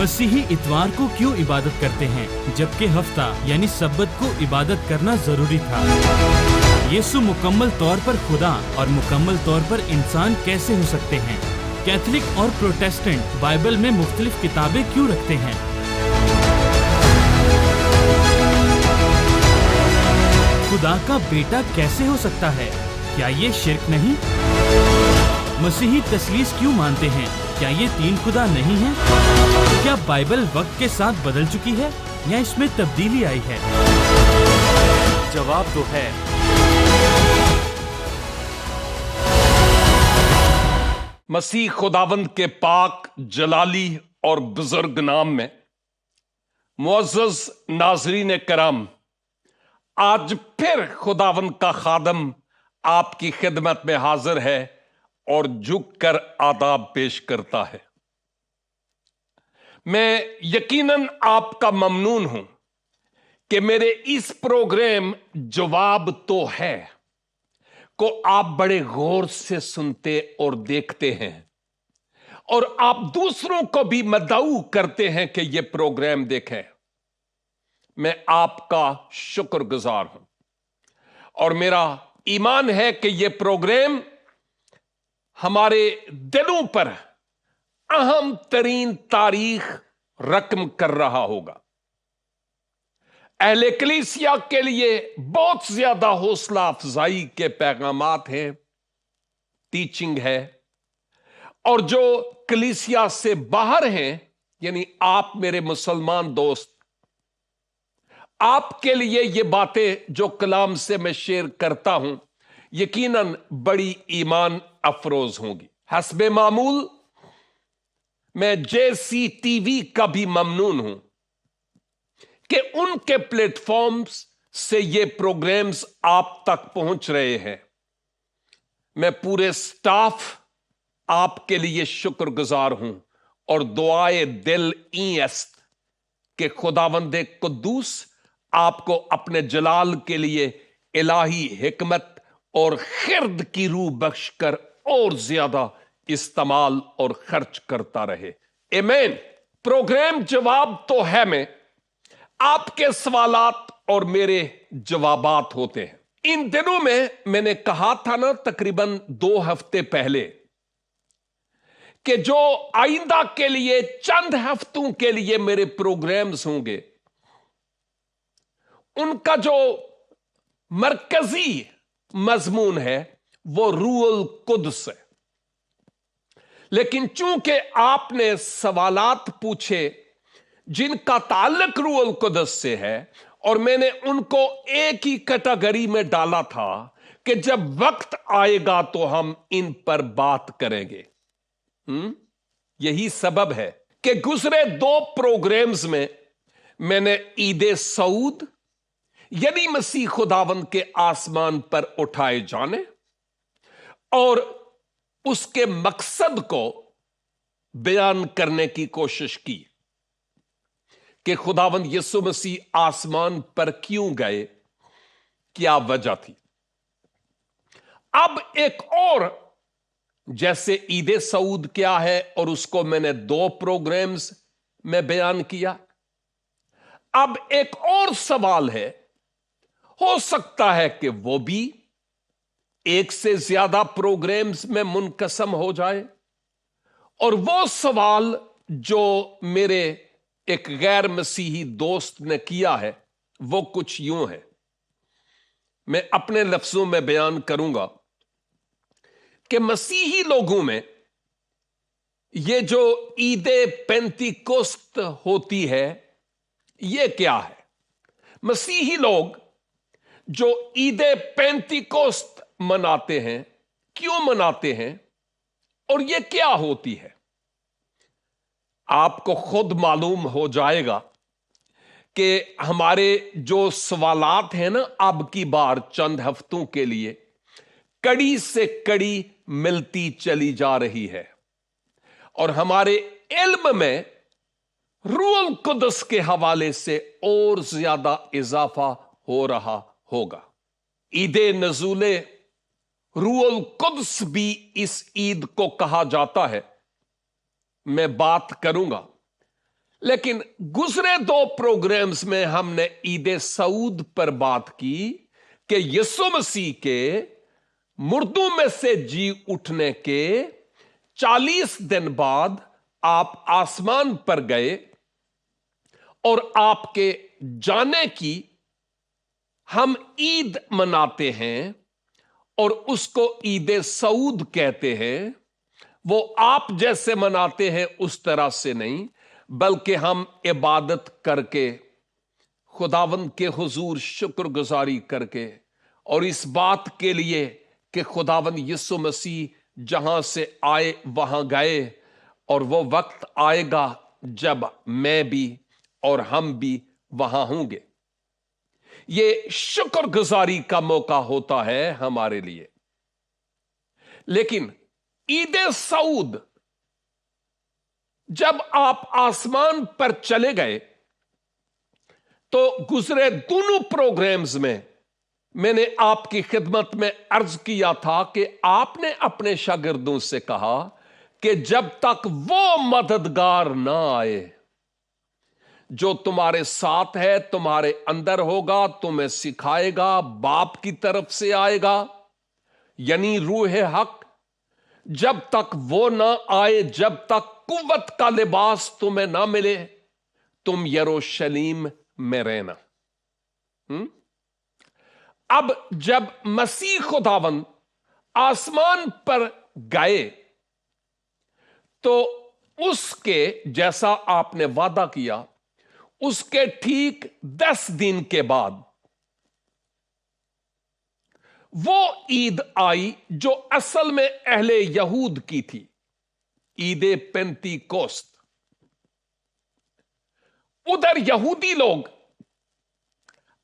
मसीही इतवार को क्यों इबादत करते हैं जबकि हफ्ता यानी सब्बत को इबादत करना जरूरी था? यीशु मुकम्मल तौर पर खुदा और मुकम्मल तौर पर इंसान कैसे हो सकते हैं? कैथोलिक और प्रोटेस्टेंट बाइबल में मुख्तलिफ किताबें क्यों रखते हैं? खुदा का बेटा कैसे हो सकता है? क्या ये शिर्क नहीं? मसीही तस्लीस क्यों मानते हैं? क्या ये तीन खुदा नहीं है? क्या बाइबल वक्त के साथ बदल चुकी है या इसमें तब्दीली आई है? जवाब तो है। मसीह खुदावंद के पाक जलाली और बुजुर्ग नाम में मुअज़्ज़ज़ नाज़रीन करम, आज फिर खुदावंद का खादम आपकी खिदमत में हाजिर है और झुककर आदाब पेश करता है। मैं यकीनन आपका ममनून हूं कि मेरे इस प्रोग्राम जवाब तो है को आप बड़े गौर से सुनते और देखते हैं और आप दूसरों को भी मदऊ करते हैं कि यह प्रोग्राम देखें। मैं आपका शुक्रगुजार हूं और मेरा ईमान है कि यह प्रोग्राम हमारे दिलों पर अहम तरीन तारीख रकम कर रहा होगा। अहले कलीसिया के लिए बहुत ज्यादा हौसला अफजाई के पैगामात हैं, टीचिंग है, और जो कलीसिया से बाहर हैं, यानी आप मेरे मुसलमान दोस्त, आपके लिए ये बातें जो कलाम से मैं शेयर करता हूं यकीनन बड़ी ईमान अफरोज होंगी। हस्बे मामूल मैं JCTV का भी ममनून हूं कि उनके प्लेटफॉर्म्स से ये प्रोग्राम्स आप तक पहुंच रहे हैं। मैं पूरे स्टाफ आपके लिए शुक्रगुजार हूं और दुआए दिल ईस्त कि खुदावंदे कुद्दूस आपको अपने जलाल के लिए इलाही हिकमत और खिर्द की रूह बख्श कर और ज्यादा इस्तेमाल और खर्च करता रहे। आमीन। प्रोग्राम जवाब तो है में आपके सवालात और मेरे जवाबात होते हैं। इन दिनों में मैंने कहा था ना, तकरीबन 2 हफ्ते पहले, कि जो आइंदा के लिए चंद हफ्तों के लिए मेरे प्रोग्राम्स होंगे, उनका जो मरकजी मजमून है वो रूहुल कुद्स है। लेकिन चूंकि आपने सवालात पूछे जिनका ताल्लुक रूहुल कुद्स से है और मैंने उनको एक ही कैटेगरी में डाला था कि जब वक्त आएगा तो हम इन पर बात करेंगे। यही सबब है कि गुजरे 2 प्रोग्राम्स में मैंने ईद सऊद यानी मसीह खुदावंद के आसमान पर उठाए जाने और उसके मकसद को बयान करने की कोशिश की कि खुदावंद यीशु मसीह आसमान पर क्यों गए, क्या वजह थी। अब एक और, जैसे ईद सऊद क्या है और उसको मैंने 2 प्रोग्राम्स में बयान किया, अब एक और सवाल है, हो सकता है कि वो भी एक से ज्यादा प्रोग्राम्स में मुनकसम हो जाए। और वो सवाल जो मेरे एक गैर मसीही दोस्त ने किया है वो कुछ यूं है, मैं अपने लफ्जों में बयान करूंगा कि मसीही लोगों में ये जो ईद पेंतिकोस्त होती है ये क्या है। मसीही लोग जो ईद पेंतिकोस्त मनाते हैं, क्यों मनाते हैं और ये क्या होती है, आपको खुद मालूम हो जाएगा कि हमारे जो सवालात हैं ना, अब की बार चंद हफ्तों के लिए कड़ी से कड़ी मिलती चली जा रही है और हमारे इल्म में रूहुल कुद्स के हवाले से और ज्यादा इजाफा हो रहा होगा। ईद नज़ूले रूहुल कुद्स भी इस ईद को कहा जाता है, मैं बात करूंगा, लेकिन गुजरे 2 प्रोग्राम्स में हमने ईद सऊद पर बात की कि यीशु मसीह के मुर्दों में से जी उठने के 40 दिन बाद आप आसमान पर गए और आपके जाने की हम ईद मनाते हैं और उसको ईद सऊद कहते हैं। वो आप जैसे मनाते हैं उस तरह से नहीं, बल्कि हम इबादत करके, खुदावंद के हुजूर शुक्रगुजारी करके, और इस बात के लिए कि खुदावंद यीशु मसीह जहां से आए वहां गए, और वो वक्त आएगा जब मैं भी और हम भी वहां होंगे। ये शुक्रगुजारी का मौका होता है हमारे लिए। लेकिन ईद सऊद जब आप आसमान पर चले गए तो गुजरे दोनों प्रोग्राम्स में मैंने आपकी खिदमत में अर्ज किया था कि आपने अपने शागिर्दों से कहा कि जब तक वो मददगार ना आए जो तुम्हारे साथ है, तुम्हारे अंदर होगा, तुम्हें सिखाएगा, बाप की तरफ से आएगा, यानी रूह हक, जब तक वो ना आए, जब तक कुव्वत का लिबास तुम्हें ना मिले, तुम यरूशलेम में रहना। अब जब मसीह खुदावंद आसमान पर गए तो उसके जैसा आपने वादा किया, उसके ठीक 10 दिन के बाद वो ईद आई जो असल में अहले यहूद की थी, ईद पेंतीकोस्त। उधर यहूदी लोग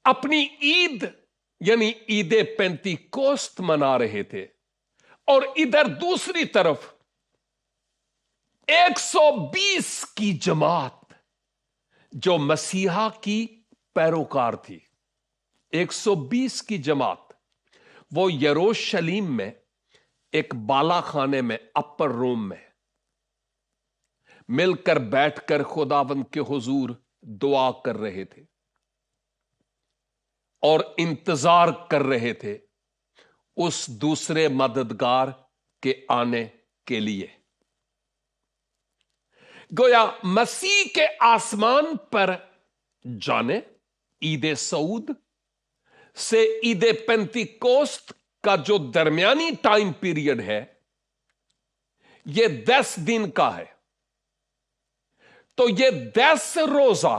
अपनी ईद यानी ईद पेंतीकोस्त मना रहे थे, और इधर दूसरी तरफ 120 की जमात जो मसीहा की पैरोकार थी, 120 की जमात, वो यरूशलेम में एक बालाखाने में, अपर रूम में मिलकर बैठकर खुदावंद के हुजूर दुआ कर रहे थे और इंतजार कर रहे थे उस दूसरे मददगार के आने के लिए। गोया मसीह के आसमान पर जाने, ईद सऊद से ईद पेंतीकोस्त का जो दरमियानी टाइम पीरियड है, यह 10 दिन का है। तो यह 10 रोजा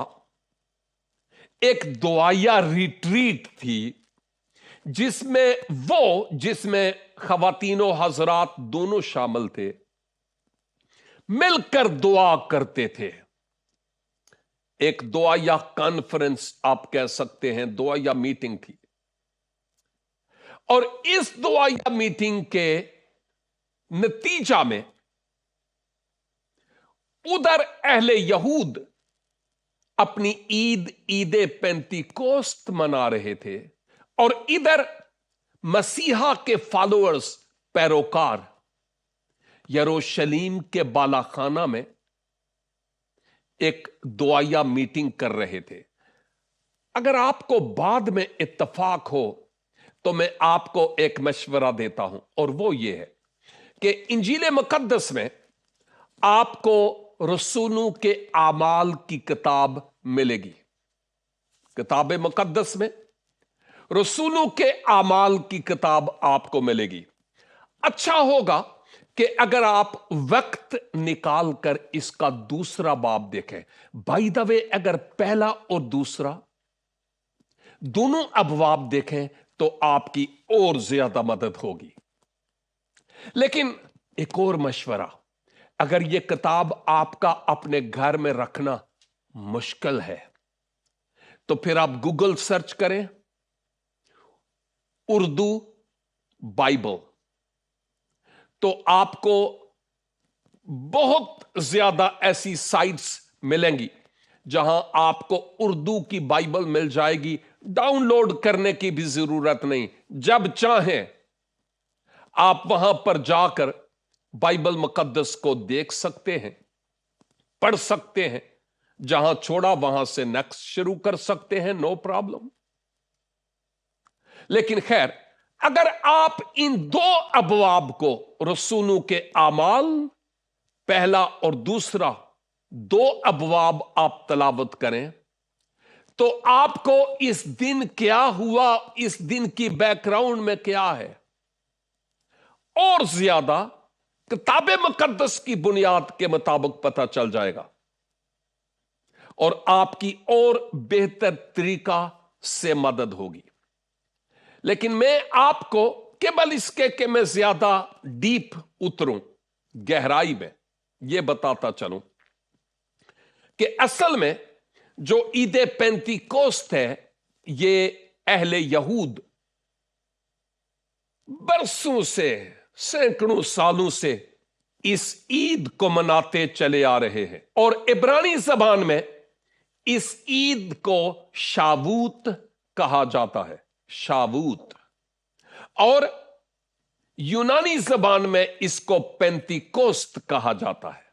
एक दुआया रिट्रीट थी जिसमें खवातीनो हजरात दोनों शामिल थे, मिलकर दुआ करते थे। एक दुआया कॉन्फ्रेंस आप कह सकते हैं, दुआया मीटिंग थी। और इस दुआया मीटिंग के नतीजा में उधर अहले यहूद अपनी ईद पेंतीकोस्त मना रहे थे, और इधर मसीहा के फॉलोअर्स, पैरोकार यरूशलेम के बालाखाना में एक दुआया मीटिंग कर रहे थे। अगर आपको बाद में इत्तफाक हो तो मैं आपको एक मशवरा देता हूं, और वो ये है कि इंजील मुकद्दस में आपको रसूलों के आमाल की किताब मिलेगी। किताब मुकद्दस में रसूलों के आमाल की किताब आपको मिलेगी। अच्छा होगा कि अगर आप वक्त निकाल कर इसका दूसरा बाब देखें। बाय द वे, अगर पहला और दूसरा दोनों अबवाब देखें तो आपकी और ज्यादा मदद होगी। लेकिन एक और मशवरा, अगर यह किताब आपका अपने घर में रखना मुश्किल है तो फिर आप गूगल सर्च करें उर्दू बाइबल, तो आपको बहुत ज्यादा ऐसी साइट्स मिलेंगी जहां आपको उर्दू की बाइबल मिल जाएगी। डाउनलोड करने की भी जरूरत नहीं, जब चाहें आप वहां पर जाकर बाइबल मुकद्दस को देख सकते हैं, पढ़ सकते हैं, जहां छोड़ा वहां से नेक्स्ट शुरू कर सकते हैं, नो प्रॉब्लम। लेकिन खैर, अगर आप इन दो अबवाब को, रसूलों के आमाल पहला और दूसरा, दो अबवाब आप तलावत करें तो आपको इस दिन क्या हुआ, इस दिन की बैकग्राउंड में क्या है, और ज्यादा किताब मुकद्दस की बुनियाद के मुताबिक पता चल जाएगा और आपकी और बेहतर तरीका से मदद होगी। लेकिन मैं आपको केवल इसके कि मैं ज्यादा डीप उतरूं, गहराई में, यह बताता चलूं कि असल में जो ईद पेंतीकोस्त है, ये अहले यहूद बरसों से, सैकड़ों सालों से इस ईद को मनाते चले आ रहे हैं और इब्रानी जबान में इस ईद को शावूत कहा जाता है, शावूत, और यूनानी जबान में इसको पेंतीकोस्त कहा जाता है।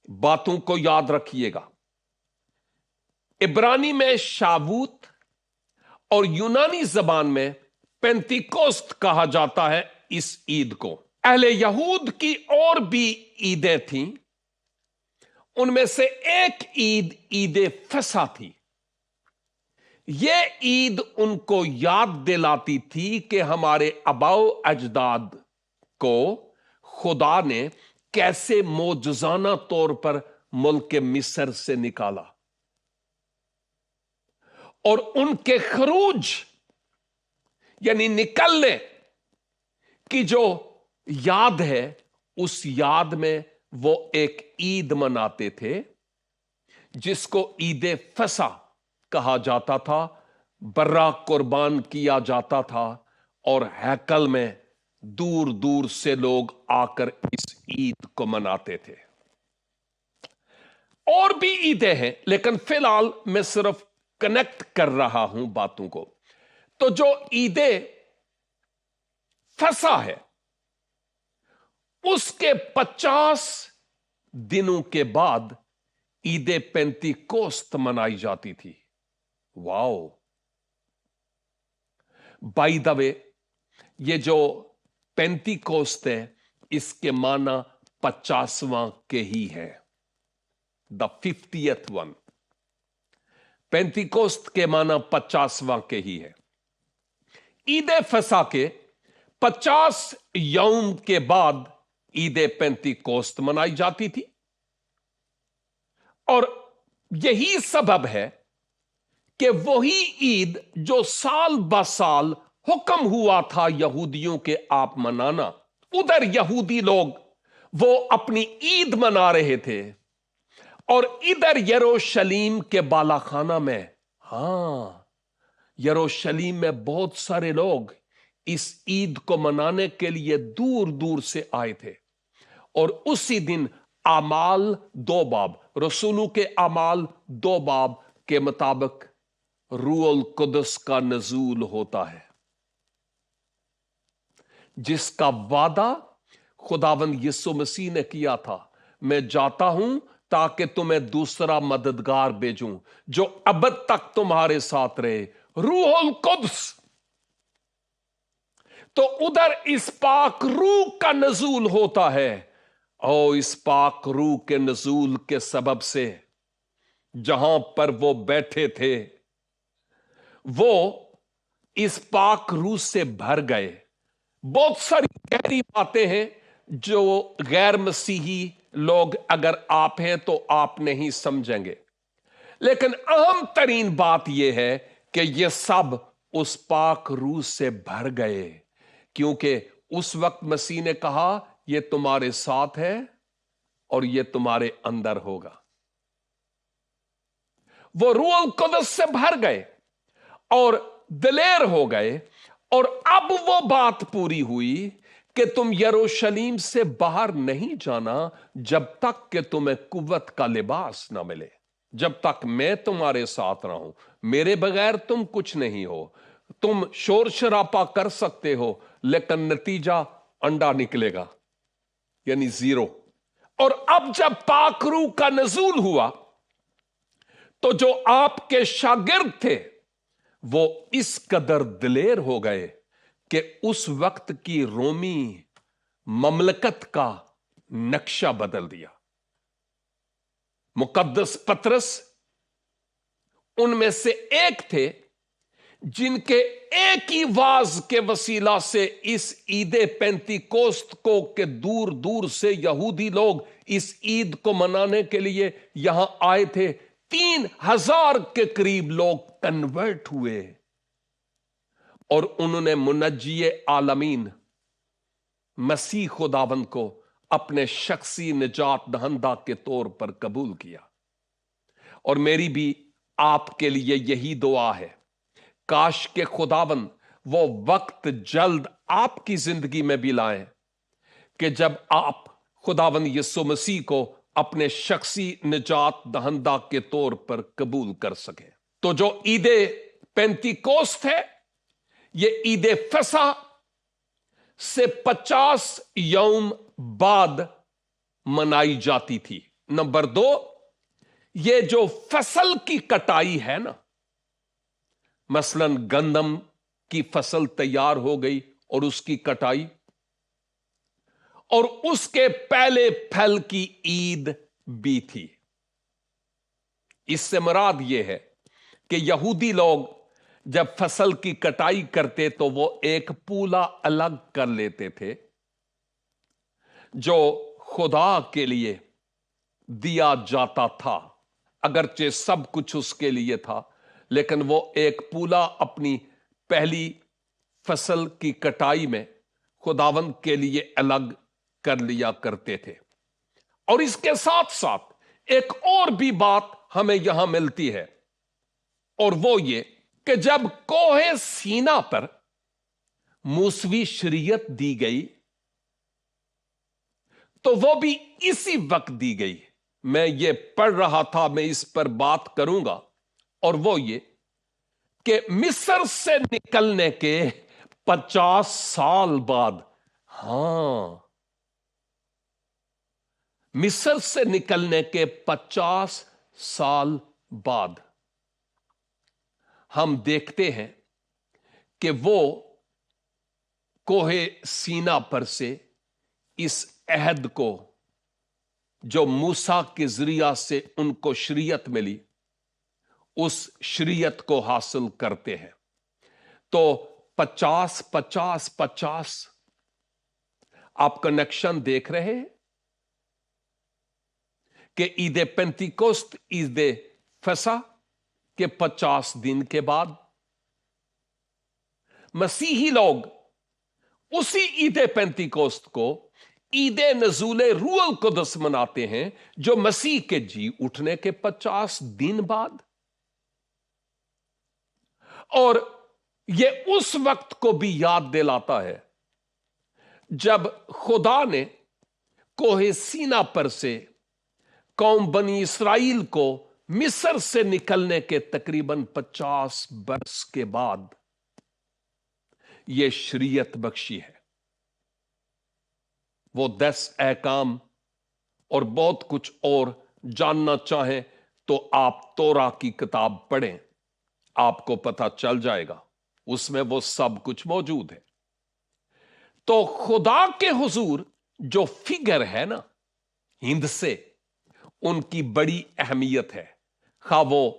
बातों को याद रखिएगा, इब्रानी में शावूत और यूनानी जबान में पेंतीकोस्त कहा जाता है इस ईद को। अहले यहूद की और भी ईदें थीं, उनमें से एक ईद ईद फसा थी। यह ईद उनको याद दिलाती थी कि हमारे आबाओ अजदाद को खुदा ने कैसे मौजूजाना तौर पर मुल्क मिस्र से निकाला और उनके खरूज यानी निकलने की जो याद है, उस याद में वो एक ईद मनाते थे जिसको ईद फसा कहा जाता था। बर्रा कुर्बान किया जाता था और हैकल में दूर दूर से लोग आकर इस ईद को मनाते थे। और भी ईदें हैं, लेकिन फिलहाल मैं सिर्फ कनेक्ट कर रहा हूं बातों को। तो जो ईदे फसा है, उसके 50 दिनों के बाद ईद पेंतीकोस्त मनाई जाती थी। वाओ, बाय द वे, ये जो पेंतीकोस्त है, इसके माना 50वां के ही है, द 50th वन। पेंतीकोस्त के माना 50वां के ही है। ईद फसा के 50 यौम के बाद ईद पेंतीकोस्त मनाई जाती थी और यही सबब है कि वही ईद जो साल ब साल हुक्म हुआ था यहूदियों के आप मनाना, उधर यहूदी लोग वो अपनी ईद मना रहे थे और इधर यरूशलेम के बालाखाना में, यरूशलेम में बहुत सारे लोग इस ईद को मनाने के लिए दूर दूर से आए थे और उसी दिन आमाल 2 बाब, रसूलों के आमाल 2 बाब के मुताबिक रूहुल कुदस का नजूल होता है, जिसका वादा खुदावंद यीशु मसीह ने किया था, मैं जाता हूं ताकि तुम्हें दूसरा मददगार भेजूं जो अब तक तुम्हारे साथ रहे, रूहुल कुदस। तो उधर इस पाक रूह का नजूल होता है और इस पाक रूह के नजूल के सबब से जहां पर वो बैठे थे वो इस पाक रूह से भर गए। बहुत सारी गहरी बातें हैं जो गैर मसीही लोग, अगर आप हैं तो आप नहीं समझेंगे, लेकिन अहम तरीन बात यह है कि ये सब उस पाक रूह से भर गए, क्योंकि उस वक्त मसीह ने कहा ये तुम्हारे साथ है और ये तुम्हारे अंदर होगा। वो रूहुल कुदस से भर गए और दिलेर हो गए और अब वो बात पूरी हुई कि तुम यरूशलेम से बाहर नहीं जाना जब तक कि तुम्हें कुव्वत का लिबास ना मिले, जब तक मैं तुम्हारे साथ रहूं। मेरे बगैर तुम कुछ नहीं हो। तुम शोर शराबा कर सकते हो लेकिन नतीजा अंडा निकलेगा, यानी जीरो। اور اب جب پاک روح کا نزول ہوا تو جو آپ کے شاگرد تھے وہ اس قدر دلیر ہو گئے کہ اس وقت کی رومی مملکت کا نقشہ بدل دیا۔ مقدس پطرس ان میں سے ایک تھے جن کے ایک ہی واز کے وسیلہ سے اس عید پینتیکوست کو کہ دور دور سے یہودی لوگ اس عید کو منانے کے لیے یہاں آئے تھے، 3000 کے قریب لوگ کنورٹ ہوئے اور انہوں نے منجی عالمین مسیح خداوند کو اپنے شخصی نجات دہندہ کے طور پر قبول کیا۔ اور میری بھی آپ کے لیے یہی دعا ہے، کاش کہ خداوند وہ وقت جلد آپ کی زندگی میں بھی لائیں کہ جب آپ خداوند یسوع مسیح کو اپنے شخصی نجات دہندہ کے طور پر قبول کر سکیں۔ تو جو عید پینتیکوست ہے یہ عید فصح سے 50 یوم بعد منائی جاتی تھی۔ نمبر 2، یہ جو فصل کی کٹائی ہے نا، مثلا گندم کی فصل تیار ہو گئی اور اس کی کٹائی، اور اس کے پہلے پھل کی عید بھی تھی۔ اس سے مراد یہ ہے کہ یہودی لوگ جب فصل کی کٹائی کرتے تو وہ ایک پولا الگ کر لیتے تھے جو خدا کے لیے دیا جاتا تھا، اگرچہ سب کچھ اس کے لیے تھا، لیکن وہ ایک پولا اپنی پہلی فصل کی کٹائی میں خداوند کے لیے الگ کر لیا کرتے تھے۔ اور اس کے ساتھ ساتھ ایک اور بھی بات ہمیں یہاں ملتی ہے، اور وہ یہ کہ جب کوہ سینا پر موسوی شریعت دی گئی تو وہ بھی اسی وقت دی گئی۔ میں یہ پڑھ رہا تھا، میں اس پر بات کروں گا، اور وہ یہ کہ مصر سے نکلنے کے 50 سال بعد، ہاں، مصر سے نکلنے کے 50 سال بعد ہم دیکھتے ہیں کہ وہ کوہ سینا پر سے اس عہد کو جو موسیٰ کے ذریعہ سے ان کو شریعت ملی، اس شریعت کو حاصل کرتے ہیں۔ تو 50 50 50 آپ کنیکشن دیکھ رہے ہیں کہ عید پینتیکوست عید فصح کے 50 دن کے بعد مسیحی لوگ اسی عید پینتیکوست کو عید نزول روح القدس مناتے ہیں، جو مسیح کے جی اٹھنے کے 50 دن بعد، اور یہ اس وقت کو بھی یاد دلاتا ہے جب خدا نے کوہ سینا پر سے قوم بنی اسرائیل کو مصر سے نکلنے کے تقریباً 50 برس کے بعد یہ شریعت بخشی ہے۔ وہ 10 احکام اور بہت کچھ اور جاننا چاہیں تو آپ تورا کی کتاب پڑھیں، آپ کو پتہ چل جائے گا، اس میں وہ سب کچھ موجود ہے۔ تو خدا کے حضور جو فگر ہے نا ہند سے، ان کی بڑی اہمیت ہے، خواہ وہ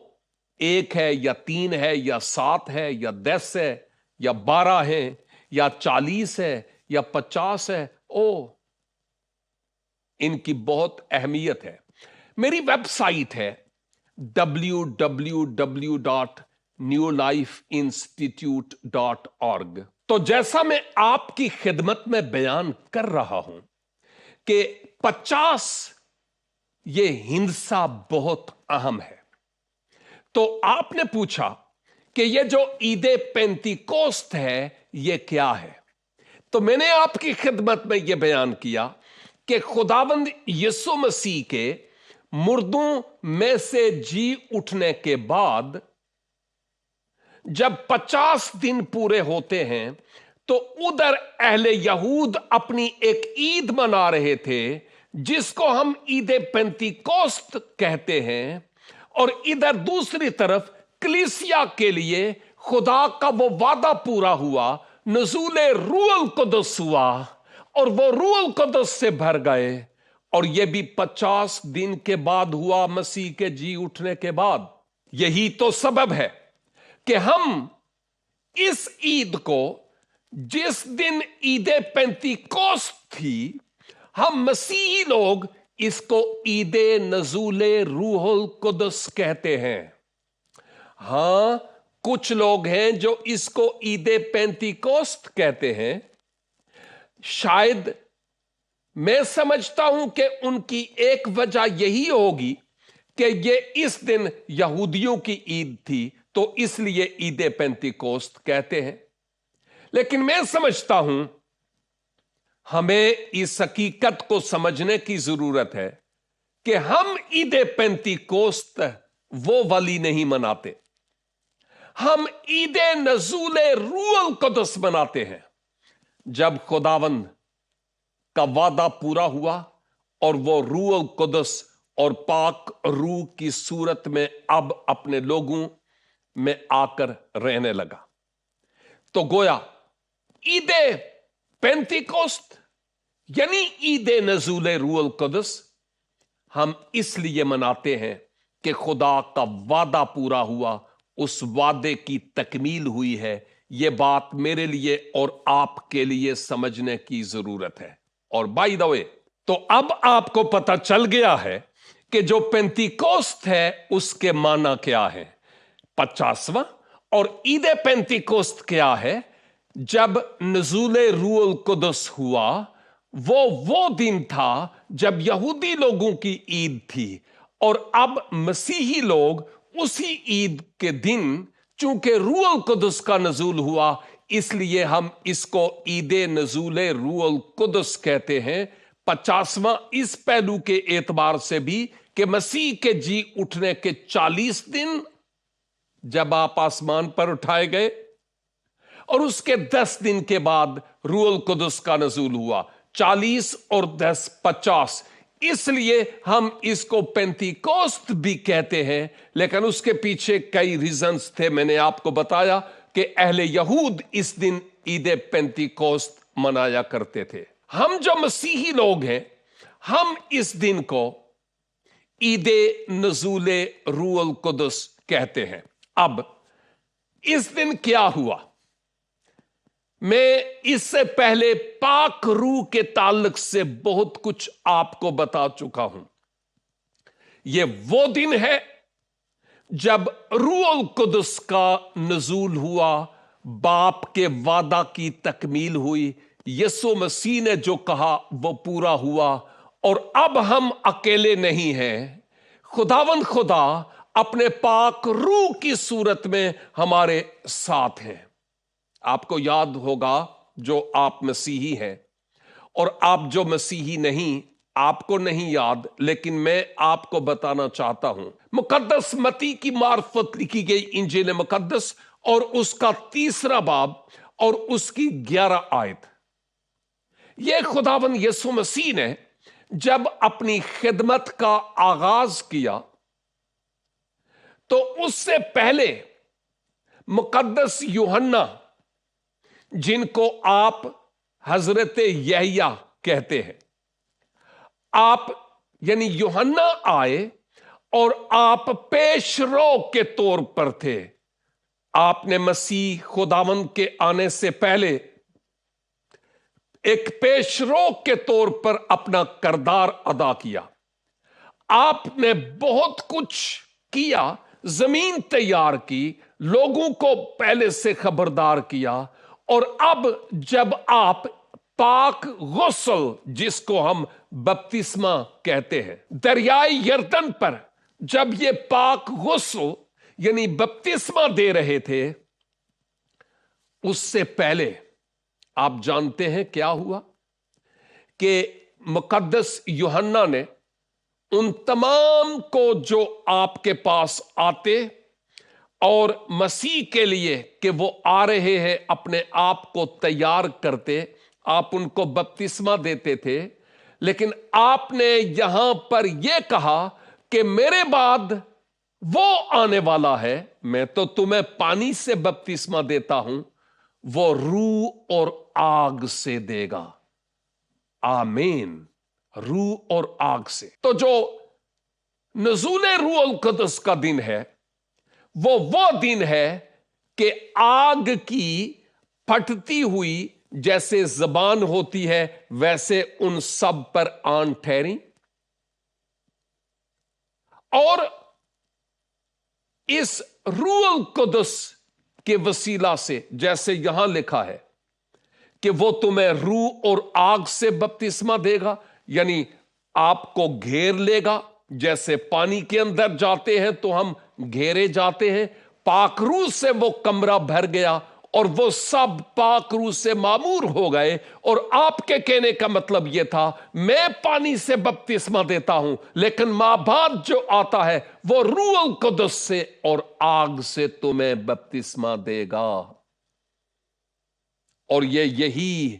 1 ہے یا 3 ہے یا 7 ہے یا 10 ہے یا 12 ہے یا 40 ہے یا 50 ہے، ان کی بہت اہمیت ہے۔ میری ویب سائٹ ہے www.newlifeinstitute.org۔ تو جیسا میں آپ کی خدمت میں بیان کر رہا ہوں کہ 50 یہ ہندسہ بہت اہم ہے۔ تو آپ نے پوچھا کہ یہ جو عید پینتیکوست ہے یہ کیا ہے، تو میں نے آپ کی خدمت میں یہ بیان کیا کہ خداوند یسوع مسیح کے مردوں میں سے جی اٹھنے کے بعد جب 50 دن پورے ہوتے ہیں تو ادھر اہل یہود اپنی ایک عید منا رہے تھے जिसको हम ईद पेंतीकोस्त कहते हैं, और इधर दूसरी तरफ कलीसिया के लिए खुदा का वो वादा पूरा हुआ, नज़ूले रूहुल कुदस हुआ, और वो रूहुल कुदस से भर गए। और ये भी 50 दिन के बाद हुआ, मसीह के जी उठने के बाद। यही तो सबब है कि हम इस ईद को, जिस दिन ईद पेंतीकोस्त थी, हम मसीही लोग इसको ईद नज़ूले रूहुल कुदस कहते हैं। हां, कुछ लोग हैं जो इसको ईद पेंतीकोस्त कहते हैं। शायद मैं समझता हूं कि उनकी एक वजह यही होगी कि ये इस दिन यहूदियों की ईद थी, तो इसलिए ईद पेंतीकोस्त कहते हैं। लेकिन मैं समझता हूं हमें इस हकीकत को समझने की जरूरत है कि हम ईद पेंतीकोस्त वो वाली नहीं मनाते, हम ईद नज़ूले रूहुल कुदस मनाते हैं, जब खुदावंद का वादा पूरा हुआ और वो रूहुल कुदस और पाक रूह की सूरत में अब अपने लोगों में आकर रहने लगा। तो गोया ईद पेंतीकोस्त यानी ईद नज़ूले रूहुल कुदस हम इसलिए मनाते हैं कि खुदा का वादा पूरा हुआ, उस वादे की तकमील हुई है। यह बात मेरे लिए और आपके लिए समझने की जरूरत है। और बाय द वे, तो अब आपको पता चल गया है कि जो पेंतीकोस्त है उसके माना क्या है, 50वां। और ईद पेंतीकोस्त क्या है? जब नज़ूले रूहुल कुदस हुआ, वो दिन था जब यहूदी लोगों की ईद थी, और अब मसीही लोग उसी ईद के दिन, चूंकि रूहुल कुदस का नज़ूल हुआ, इसलिए हम इसको ईद नज़ूले रूहुल कुदस कहते हैं। 50वां इस पहलू के एतबार से भी कि मसीह के जी उठने के 40 दिन जब आप आसमान पर उठाए गए, और उसके 10 दिन के बाद रूहुल कुदस का नज़ूल हुआ। 40 और 10 50, इसलिए हम इसको पेंतीकोस्त भी कहते हैं। लेकिन उसके पीछे कई रीजंस थे। मैंने आपको बताया कि अहले यहूद इस दिन ईद पेंतीकोस्त मनाया करते थे। हम जो मसीही लोग हैं, हम इस दिन को ईद नज़ूले रूहुल कुदस कहते हैं। अब इस दिन क्या हुआ, मैं इससे पहले पाक रूह के ताल्लुक से बहुत कुछ आपको बता चुका हूं। यह वो दिन है जब रूहुल कुदस का नज़ूल हुआ, बाप के वादा की तकमील हुई, यीशु मसीह ने जो कहा वो पूरा हुआ, और अब हम अकेले नहीं हैं। खुदावंद खुदा अपने पाक रूह की सूरत में हमारे साथ हैं। आपको याद होगा, जो आप मसीही हैं, और आप जो मसीही नहीं, आपको नहीं याद, लेकिन मैं आपको बताना चाहता हूं। मुकद्दस मती की मार्फत लिखी गई इंजील मुकद्दस और उसका 3 बाब और उसकी 11 आयत। यह खुदावंद यीशु मसीह ने जब अपनी खिदमत का आगाज किया, तो उससे पहले मुकद्दस यूहन्ना, जिनको आप हजरत यहया कहते हैं, आप यानी यूहन्ना आए और आप पेशरो के तौर पर थे। आपने मसीह खुदावंद के आने से पहले एक पेशरो के तौर पर अपना किरदार अदा किया। आपने बहुत कुछ किया, जमीन तैयार की, लोगों को पहले से खबरदार किया, और अब जब आप पाक गुस्ल, जिसको हम बपतिस्मा कहते हैं, दरियाए यरदन पर जब ये पाक गुस्ल यानी बपतिस्मा दे रहे थे, उससे पहले आप जानते हैं क्या हुआ कि मुकद्दस यूहन्ना ने उन तमाम को जो आपके पास आते और मसीह के लिए कि वो आ रहे हैं अपने आप को तैयार करते, आप उनको बपतिस्मा देते थे। لیکن آپ نے یہاں پر یہ کہا کہ میرے بعد وہ آنے والا ہے، میں تو تمہیں پانی سے بپتسمہ دیتا ہوں، وہ روح اور آگ سے دے گا۔ آمین۔ روح اور آگ سے۔ تو جو نزول روح القدس کا دن ہے وہ دن ہے کہ آگ کی پھٹتی ہوئی جیسے زبان ہوتی ہے ویسے ان سب پر آن ٹھہری، اور اس روح القدس کے وسیلہ سے، جیسے یہاں لکھا ہے کہ وہ تمہیں روح اور آگ سے بپتسمہ دے گا، یعنی آپ کو گھیر لے گا، جیسے پانی کے اندر جاتے ہیں تو ہم گھیرے جاتے ہیں۔ پاک روح سے وہ کمرہ بھر گیا اور وہ سب پاک روح سے معمور ہو گئے، اور آپ کے کہنے کا مطلب یہ تھا میں پانی سے بپتسمہ دیتا ہوں، لیکن ماں بعد جو آتا ہے وہ روح القدس سے اور آگ سے تمہیں بپتسمہ دے گا۔ اور یہی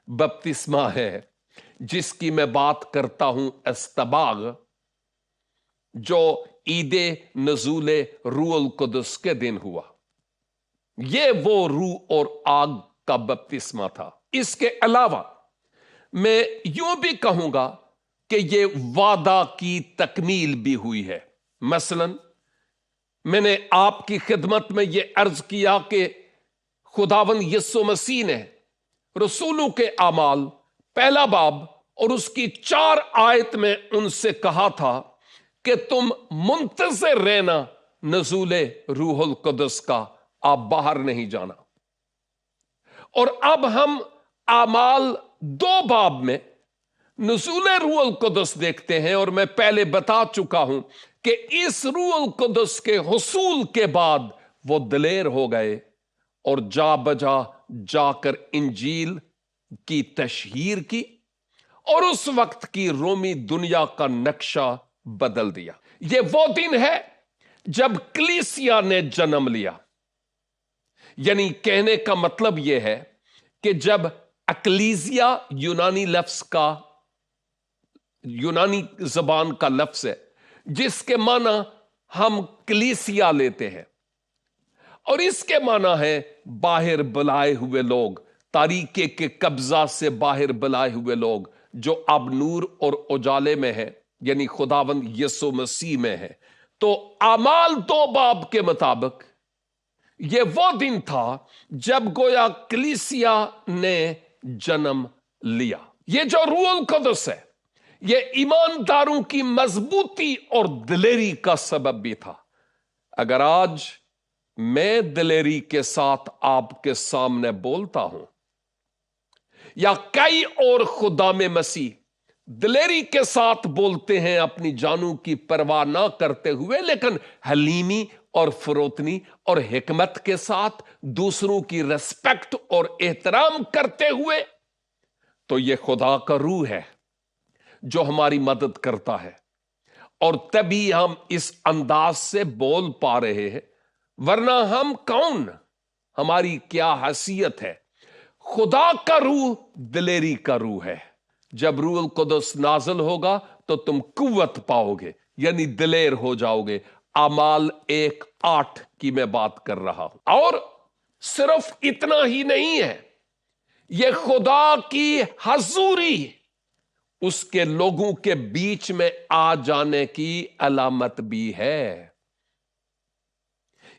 بپتسمہ ہے جس کی میں بات کرتا ہوں، استباغ، جو عید نزول روح القدس کے دن ہوا۔ یہ وہ روح اور آگ کا بپتسمہ تھا۔ اس کے علاوہ میں یوں بھی کہوں گا کہ یہ وعدہ کی تکمیل بھی ہوئی ہے۔ مثلا میں نے آپ کی خدمت میں یہ عرض کیا کہ خداوند یسوع مسیح نے رسولوں کے اعمال پہلا باب اور اس کی 4 آیت میں ان سے کہا تھا کہ تم منتظر رہنا نزول روح القدس کا، آپ باہر نہیں جانا۔ اور اب ہم اعمال 2 باب میں نزول روح القدس دیکھتے ہیں، اور میں پہلے بتا چکا ہوں کہ اس روح القدس کے حصول کے بعد وہ دلیر ہو گئے اور جا بجا جا کر انجیل کی تشہیر کی، اور اس وقت کی رومی دنیا کا نقشہ بدل دیا۔ یہ وہ دن ہے جب کلیسیا نے جنم لیا، یعنی کہنے کا مطلب یہ ہے کہ جب اکلیزیا یونانی زبان کا لفظ ہے جس کے معنی ہم کلیسیا لیتے ہیں، اور اس کے معنی ہے باہر بلائے ہوئے لوگ، تاریکی کے قبضہ سے باہر بلائے ہوئے لوگ جو اب نور اور اجالے میں ہے، یعنی خداوند یسوع مسیح میں ہے۔ تو اعمال 2 باب کے مطابق یہ وہ دن تھا جب گویا کلیسیا نے جنم لیا۔ یہ جو روح القدس ہے یہ ایمانداروں کی مضبوطی اور دلیری کا سبب بھی تھا۔ اگر آج میں دلیری کے ساتھ آپ کے سامنے بولتا ہوں، یا کئی اور خدام مسیح دلیری کے ساتھ بولتے ہیں اپنی جانوں کی پرواہ نہ کرتے ہوئے، لیکن حلیمی اور فروتنی اور حکمت کے ساتھ دوسروں کی ریسپیکٹ اور احترام کرتے ہوئے، تو یہ خدا کا روح ہے جو ہماری مدد کرتا ہے، اور تبھی ہم اس انداز سے بول پا رہے ہیں، ورنہ ہم کون، ہماری کیا حیثیت ہے؟ خدا کا روح دلیری کا روح ہے۔ جب روح القدس نازل ہوگا تو تم قوت پاؤ گے، یعنی دلیر ہو جاؤ گے۔ اعمال 1:8 کی میں بات کر رہا ہوں۔ اور صرف اتنا ہی نہیں ہے، یہ خدا کی حضوری اس کے لوگوں کے بیچ میں آ جانے کی علامت بھی ہے،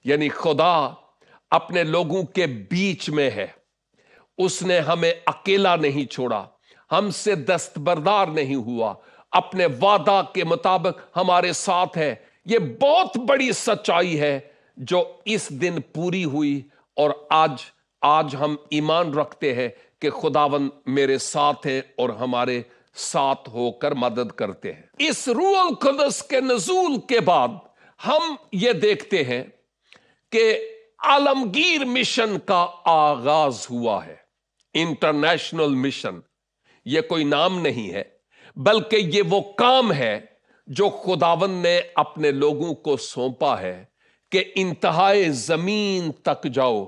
یعنی خدا اپنے لوگوں کے بیچ میں ہے۔ اس نے ہمیں اکیلا نہیں چھوڑا، ہم سے دستبردار نہیں ہوا، اپنے وعدہ کے مطابق ہمارے ساتھ ہے۔ یہ بہت بڑی سچائی ہے جو اس دن پوری ہوئی، اور آج ہم ایمان رکھتے ہیں کہ خداوند میرے ساتھ ہے اور ہمارے ساتھ ہو کر مدد کرتے ہیں۔ اس روح القدس کے نزول کے بعد ہم یہ دیکھتے ہیں کہ عالمگیر مشن کا آغاز ہوا ہے۔ انٹرنیشنل مشن یہ کوئی نام نہیں ہے، بلکہ یہ وہ کام ہے جو خداوند نے اپنے لوگوں کو سونپا ہے کہ انتہائے زمین تک جاؤ،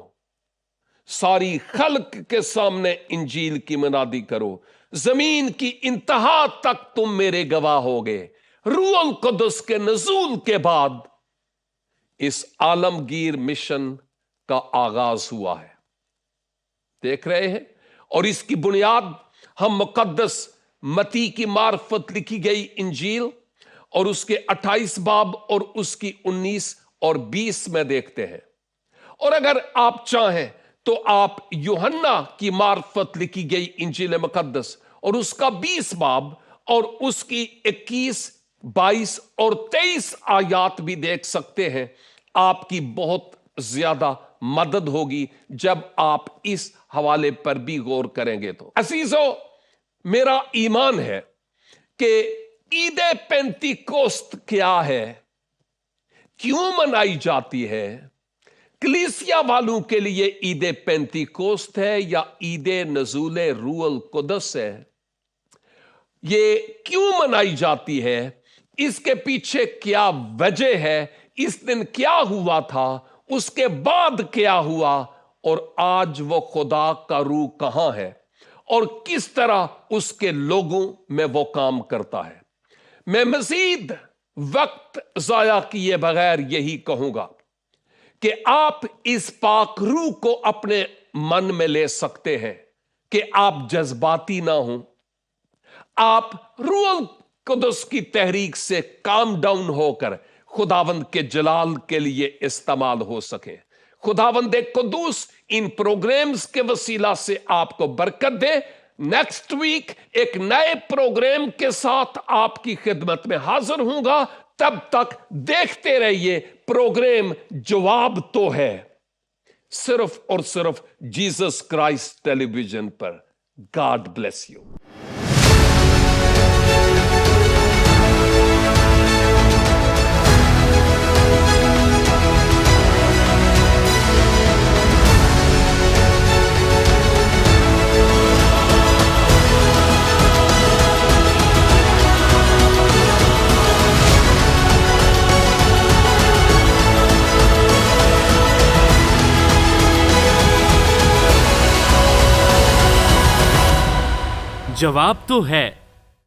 ساری خلق کے سامنے انجیل کی منادی کرو، जमीन की इंतहा तक तुम मेरे गवाह होगे। रूहुल कुद्दुस के नज़ूल के बाद इस आलमगीर मिशन का आगाज हुआ है, देख रहे हैं। और इसकी बुनियाद हम मुकद्दस मती की मार्फत लिखी गई इंजील और उसके 28 बाब और उसकी 19 और 20 में देखते हैं। और अगर आप चाहें तो आप यूहन्ना की मार्फत लिखी गई इंजील मुकद्दस और उसका 20 बाब और उसकी 21, 22 और 23 आयात भी देख सकते हैं। आपकी बहुत ज्यादा मदद होगी जब आप इस हवाले पर भी गौर करेंगे। तो अजीजों, मेरा ईमान है कि ईद पेंतीकोस्त क्या है, क्यों मनाई जाती है, कलीसिया वालों के लिए ईद पेंतीकोस्त है या ईद नज़ूल रूहुल कुद्दुस है, ये क्यों मनाई जाती है, इसके पीछे क्या वजह है, इस दिन क्या हुआ था, उसके बाद क्या हुआ और आज वो खुदा का रूह कहां है और किस तरह उसके लोगों में वो काम करता है। मैं मजीद वक्त जाया किए बगैर यही कहूंगा कि आप इस पाक रूह को अपने मन में ले सकते हैं कि आप जज्बाती ना हो, आप रूहुल कुद्दुस की तहरीक से काम डाउन होकर खुदावंद के जलाल के लिए इस्तेमाल हो सके। खुदावंद कुद्दूस इन प्रोग्राम्स के वसीला से आपको बरकत दे। नेक्स्ट वीक एक नए प्रोग्राम के साथ आपकी खिदमत में हाजिर हूंगा। तब तक देखते रहिए प्रोग्राम जवाब तो है, सिर्फ और सिर्फ जीसस क्राइस्ट टेलीविजन पर। God bless you. जवाब तो है।